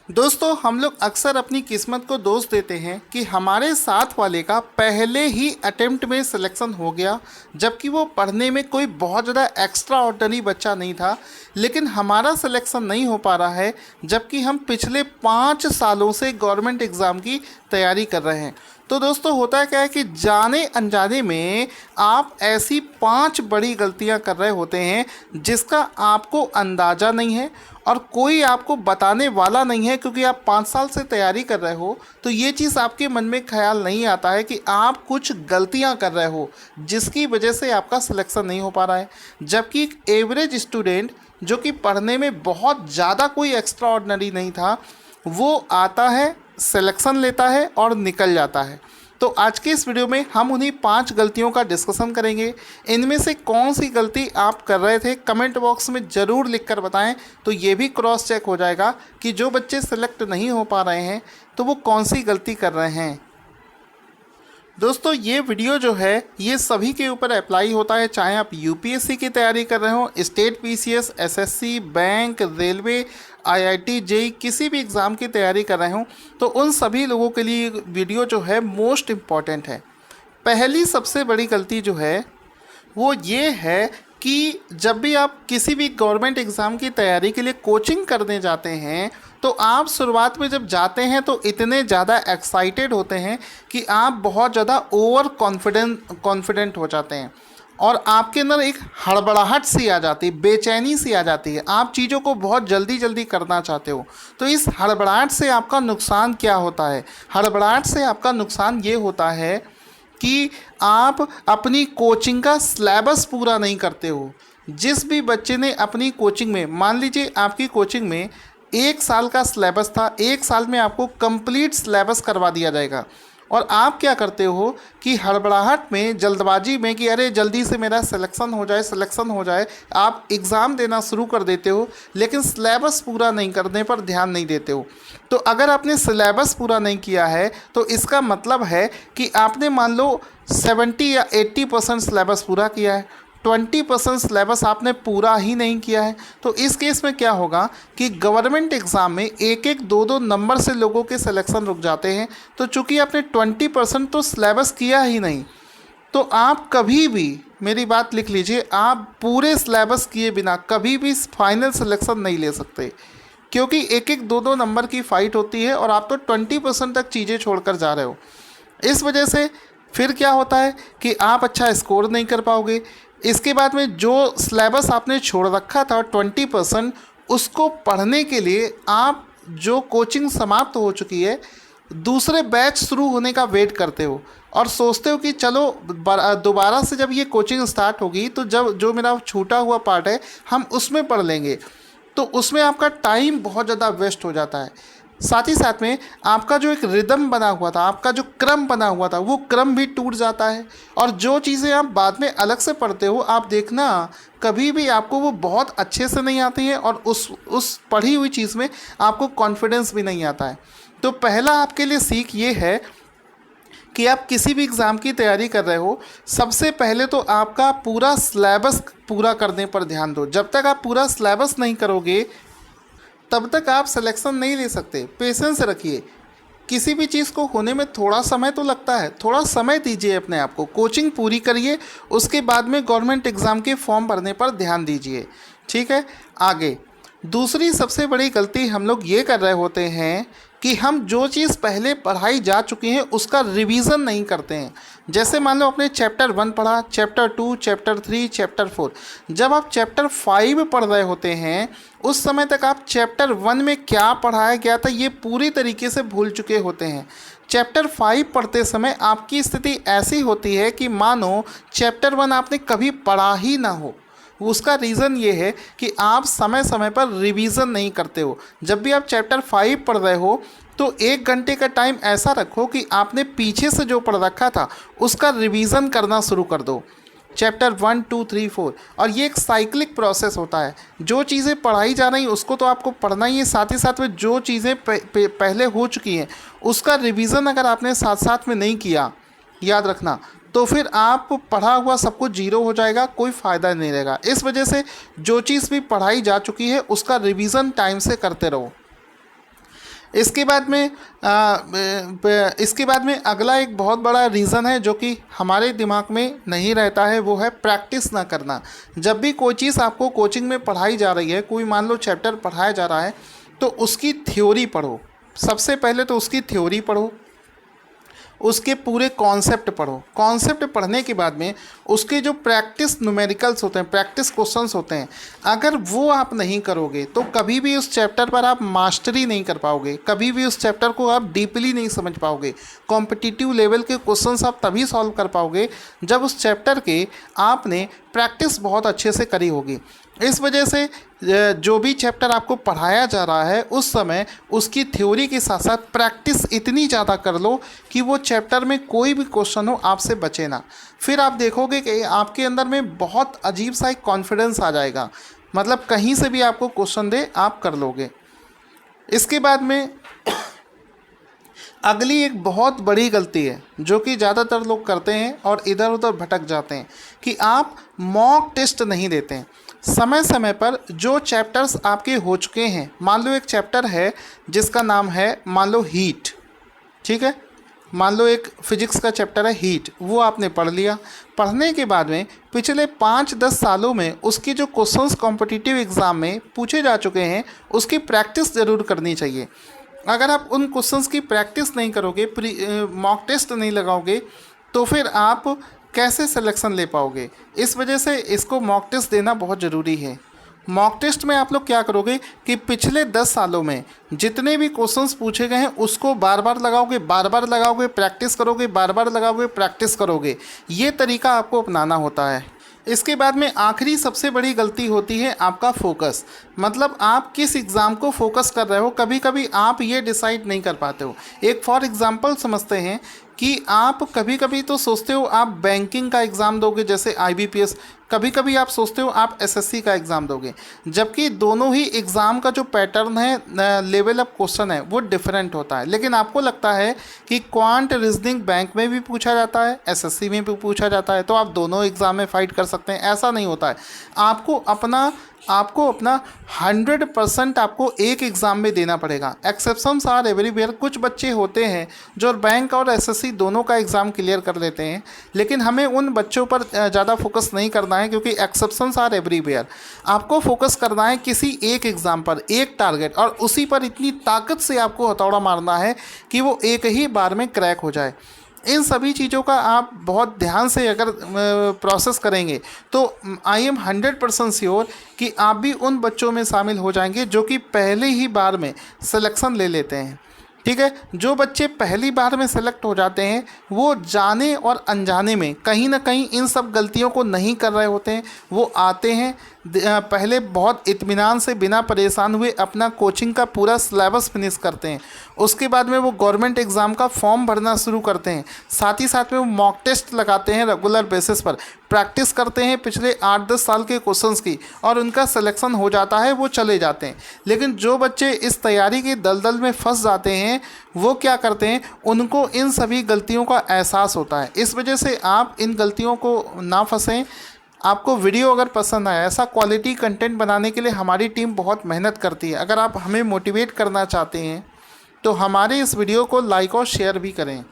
दोस्तों हम लोग अक्सर अपनी किस्मत को दोष देते हैं कि हमारे साथ वाले का पहले ही अटेम्प्ट में सिलेक्शन हो गया, जबकि वो पढ़ने में कोई बहुत ज़्यादा एक्स्ट्रा ऑर्डिनरी बच्चा नहीं था, लेकिन हमारा सिलेक्शन नहीं हो पा रहा है, जबकि हम पिछले 5 सालों से गवर्नमेंट एग्ज़ाम की तैयारी कर रहे हैं। तो दोस्तों होता है क्या है कि जाने अनजाने में आप ऐसी 5 बड़ी गलतियां कर रहे होते हैं जिसका आपको अंदाज़ा नहीं है और कोई आपको बताने वाला नहीं है, क्योंकि आप 5 साल से तैयारी कर रहे हो। तो ये चीज़ आपके मन में ख्याल नहीं आता है कि आप कुछ गलतियां कर रहे हो जिसकी वजह से आपका सिलेक्शन नहीं हो पा रहा है। जबकि एक एवरेज स्टूडेंट जो कि पढ़ने में बहुत ज़्यादा कोई एक्स्ट्रा ऑर्डिनरी नहीं था, वो आता है, सिलेक्शन लेता है और निकल जाता है। तो आज के इस वीडियो में हम उन्हीं 5 गलतियों का डिस्कशन करेंगे। इनमें से कौन सी गलती आप कर रहे थे कमेंट बॉक्स में ज़रूर लिखकर बताएं, तो ये भी क्रॉस चेक हो जाएगा कि जो बच्चे सेलेक्ट नहीं हो पा रहे हैं तो वो कौन सी गलती कर रहे हैं। दोस्तों ये वीडियो जो है ये सभी के ऊपर अप्लाई होता है, चाहे आप यूपीएससी की तैयारी कर रहे हो, state PCS, SSC, bank, railway, IIT, JE, किसी भी एग्ज़ाम की तैयारी कर रहे हो, तो उन सभी लोगों के लिए वीडियो जो है मोस्ट इम्पॉर्टेंट है। पहली सबसे बड़ी गलती जो है वो ये है कि जब भी आप किसी भी गवर्नमेंट एग्ज़ाम की तैयारी के लिए कोचिंग करने जाते हैं, तो आप शुरुआत में जब जाते हैं तो इतने ज़्यादा एक्साइटेड होते हैं कि आप बहुत ज़्यादा ओवर कॉन्फिडेंट हो जाते हैं और आपके अंदर एक हड़बड़ाहट सी आ जाती है, बेचैनी सी आ जाती है, आप चीज़ों को बहुत जल्दी जल्दी करना चाहते हो। तो इस हड़बड़ाहट से आपका नुकसान क्या होता है? हड़बड़ाहट से आपका नुकसान ये होता है कि आप अपनी कोचिंग का सिलेबस पूरा नहीं करते हो। जिस भी बच्चे ने अपनी कोचिंग में, मान लीजिए आपकी कोचिंग में 1 साल का सिलेबस था, 1 साल में आपको कंप्लीट सिलेबस करवा दिया जाएगा, और आप क्या करते हो कि हड़बड़ाहट में, जल्दबाजी में कि अरे जल्दी से मेरा सिलेक्शन हो जाए, सिलेक्शन हो जाए, आप एग्ज़ाम देना शुरू कर देते हो, लेकिन सिलेबस पूरा नहीं करने पर ध्यान नहीं देते हो। तो अगर आपने सिलेबस पूरा नहीं किया है तो इसका मतलब है कि आपने मान लो 70 या 80% सिलेबस पूरा किया है, 20% सिलेबस आपने पूरा ही नहीं किया है। तो इस केस में क्या होगा कि गवर्नमेंट एग्ज़ाम में एक एक दो दो नंबर से लोगों के सिलेक्शन रुक जाते हैं। तो चूंकि आपने 20% तो सिलेबस किया ही नहीं, तो आप कभी भी, मेरी बात लिख लीजिए, आप पूरे सिलेबस किए बिना कभी भी फाइनल सिलेक्शन नहीं ले सकते, क्योंकि एक एक दो दो नंबर की फ़ाइट होती है और आप तो 20% तक चीज़ें छोड़कर जा रहे हो। इस वजह से फिर क्या होता है कि आप अच्छा स्कोर नहीं कर पाओगे। इसके बाद में जो सिलेबस आपने छोड़ रखा था 20%, उसको पढ़ने के लिए आप, जो कोचिंग समाप्त हो चुकी है, दूसरे बैच शुरू होने का वेट करते हो और सोचते हो कि चलो दोबारा से जब ये कोचिंग स्टार्ट होगी तो जब जो मेरा छूटा हुआ पार्ट है हम उसमें पढ़ लेंगे। तो उसमें आपका टाइम बहुत ज़्यादा वेस्ट हो जाता है। साथ ही साथ में आपका जो एक रिदम बना हुआ था, आपका जो क्रम बना हुआ था, वो क्रम भी टूट जाता है। और जो चीज़ें आप बाद में अलग से पढ़ते हो, आप देखना कभी भी आपको वो बहुत अच्छे से नहीं आती है और उस पढ़ी हुई चीज़ में आपको कॉन्फिडेंस भी नहीं आता है। तो पहला आपके लिए सीख ये है कि आप किसी भी एग्ज़ाम की तैयारी कर रहे हो, सबसे पहले तो आपका पूरा सिलेबस पूरा करने पर ध्यान दो। जब तक आप पूरा सिलेबस नहीं करोगे तब तक आप सिलेक्शन नहीं ले सकते। पेशेंस रखिए, किसी भी चीज़ को होने में थोड़ा समय तो लगता है, थोड़ा समय दीजिए अपने आप को, कोचिंग पूरी करिए, उसके बाद में गवर्नमेंट एग्ज़ाम के फॉर्म भरने पर ध्यान दीजिए। ठीक है, आगे दूसरी सबसे बड़ी गलती हम लोग ये कर रहे होते हैं कि हम जो चीज़ पहले पढ़ाई जा चुकी है उसका रिवीजन नहीं करते हैं। जैसे मान लो आपने चैप्टर 1 पढ़ा, चैप्टर 2, चैप्टर 3, चैप्टर 4, जब आप चैप्टर 5 पढ़ रहे होते हैं उस समय तक आप चैप्टर 1 में क्या पढ़ाया गया था ये पूरी तरीके से भूल चुके होते हैं। चैप्टर 5 पढ़ते समय आपकी स्थिति ऐसी होती है कि मानो चैप्टर 1 आपने कभी पढ़ा ही ना हो। उसका रीज़न ये है कि आप समय समय पर रिवीजन नहीं करते हो। जब भी आप चैप्टर 5 पढ़ रहे हो तो 1 घंटे का टाइम ऐसा रखो कि आपने पीछे से जो पढ़ रखा था उसका रिवीजन करना शुरू कर दो। चैप्टर 1, 2, 3, 4, और ये एक साइक्लिक प्रोसेस होता है। जो चीज़ें पढ़ाई जा रही उसको तो आपको पढ़ना ही है, साथ ही साथ में जो चीज़ें पहले हो चुकी हैं उसका रिवीजन अगर आपने साथ साथ में नहीं किया, याद रखना, तो फिर आप पढ़ा हुआ सब कुछ जीरो हो जाएगा, कोई फ़ायदा नहीं रहेगा। इस वजह से जो चीज़ भी पढ़ाई जा चुकी है उसका रिवीजन टाइम से करते रहो। इसके बाद में अगला एक बहुत बड़ा रीज़न है जो कि हमारे दिमाग में नहीं रहता है, वो है प्रैक्टिस ना करना। जब भी कोई चीज़ आपको कोचिंग में पढ़ाई जा रही है, कोई मान लो चैप्टर पढ़ाया जा रहा है, तो उसकी थ्योरी पढ़ो। सबसे पहले तो उसकी थ्योरी पढ़ो, उसके पूरे कॉन्सेप्ट पढ़ो। कॉन्सेप्ट पढ़ने के बाद में उसके जो प्रैक्टिस न्यूमेरिकल्स होते हैं, प्रैक्टिस क्वेश्चंस होते हैं, अगर वो आप नहीं करोगे तो कभी भी उस चैप्टर पर आप मास्टरी नहीं कर पाओगे, कभी भी उस चैप्टर को आप डीपली नहीं समझ पाओगे। कॉम्पिटिटिव लेवल के क्वेश्चंस आप तभी सॉल्व कर पाओगे जब उस चैप्टर के आपने प्रैक्टिस बहुत अच्छे से करी होगी। इस वजह से जो भी चैप्टर आपको पढ़ाया जा रहा है उस समय उसकी थ्योरी के साथ साथ प्रैक्टिस इतनी ज़्यादा कर लो कि वो चैप्टर में कोई भी क्वेश्चन हो आपसे बचे ना। फिर आप देखोगे कि आपके अंदर में बहुत अजीब सा एक कॉन्फिडेंस आ जाएगा, मतलब कहीं से भी आपको क्वेश्चन दे आप कर लोगे। इसके बाद में अगली एक बहुत बड़ी गलती है जो कि ज़्यादातर लोग करते हैं और इधर उधर भटक जाते हैं कि आप मॉक टेस्ट नहीं देते हैं। समय समय पर जो चैप्टर्स आपके हो चुके हैं, मान लो एक चैप्टर है जिसका नाम है मान लो हीट, ठीक है, मान लो एक फिजिक्स का चैप्टर है हीट, वो आपने पढ़ लिया। पढ़ने के बाद में पिछले 5-10 सालों में उसके जो क्वेश्चंस कॉम्पिटिटिव एग्ज़ाम में पूछे जा चुके हैं उसकी प्रैक्टिस ज़रूर करनी चाहिए। अगर आप उन क्वेश्चंस की प्रैक्टिस नहीं करोगे, मॉक टेस्ट नहीं लगाओगे, तो फिर आप कैसे सिलेक्शन ले पाओगे। इस वजह से इसको मॉक टेस्ट देना बहुत ज़रूरी है। मॉक टेस्ट में आप लोग क्या करोगे कि पिछले 10 सालों में जितने भी क्वेश्चंस पूछे गए हैं उसको बार बार लगाओगे, प्रैक्टिस करोगे, बार बार लगाओगे, प्रैक्टिस करोगे। ये तरीका आपको अपनाना होता है। इसके बाद में आखिरी सबसे बड़ी गलती होती है आपका फोकस, मतलब आप किस एग्ज़ाम को फोकस कर रहे हो, कभी कभी आप ये डिसाइड नहीं कर पाते हो। एक फॉर एग्ज़ाम्पल समझते हैं कि आप कभी कभी तो सोचते हो आप बैंकिंग का एग्ज़ाम दोगे जैसे IBPS, कभी कभी आप सोचते हो आप SSC का एग्ज़ाम दोगे, जबकि दोनों ही एग्ज़ाम का जो पैटर्न है, लेवल ऑफ क्वेश्चन है, वो डिफरेंट होता है। लेकिन आपको लगता है कि क्वांट रीजनिंग बैंक में भी पूछा जाता है, SSC में भी पूछा जाता है, तो आप दोनों एग्ज़ाम में फ़ाइट कर सकते हैं। ऐसा नहीं होता है। आपको अपना 100% आपको एक एग्ज़ाम में देना पड़ेगा। Exceptions are everywhere. कुछ बच्चे होते हैं जो बैंक और SSC दोनों का एग्ज़ाम क्लियर कर लेते हैं, लेकिन हमें उन बच्चों पर ज़्यादा फोकस नहीं करना है क्योंकि एक्सेप्शंस आर एवरीवेयर। आपको फोकस करना है किसी एक एग्ज़ाम पर, एक टारगेट, और उसी पर इतनी ताकत से आपको हथौड़ा मारना है कि वो एक ही बार में क्रैक हो जाए। इन सभी चीज़ों का आप बहुत ध्यान से अगर प्रोसेस करेंगे तो आई एम 100% श्योर कि आप भी उन बच्चों में शामिल हो जाएंगे जो कि पहले ही बार में सिलेक्शन ले लेते हैं। ठीक है, जो बच्चे पहली बार में सेलेक्ट हो जाते हैं वो जाने और अनजाने में कहीं ना कहीं इन सब गलतियों को नहीं कर रहे होते हैं। वो आते हैं पहले बहुत इत्मीनान से बिना परेशान हुए अपना कोचिंग का पूरा सिलेबस फिनिश करते हैं, उसके बाद में वो गवर्नमेंट एग्ज़ाम का फॉर्म भरना शुरू करते हैं, साथ ही साथ में वो मॉक टेस्ट लगाते हैं, रेगुलर बेसिस पर प्रैक्टिस करते हैं पिछले 8-10 साल के क्वेश्चंस की, और उनका सिलेक्शन हो जाता है, वो चले जाते हैं। लेकिन जो बच्चे इस तैयारी के दलदल में फंस जाते हैं वो क्या करते हैं, उनको इन सभी गलतियों का एहसास होता है। इस वजह से आप इन गलतियों को ना फंसें। आपको वीडियो अगर पसंद आया, ऐसा क्वालिटी कंटेंट बनाने के लिए हमारी टीम बहुत मेहनत करती है। अगर आप हमें मोटिवेट करना चाहते हैं तो हमारे इस वीडियो को लाइक और शेयर भी करें।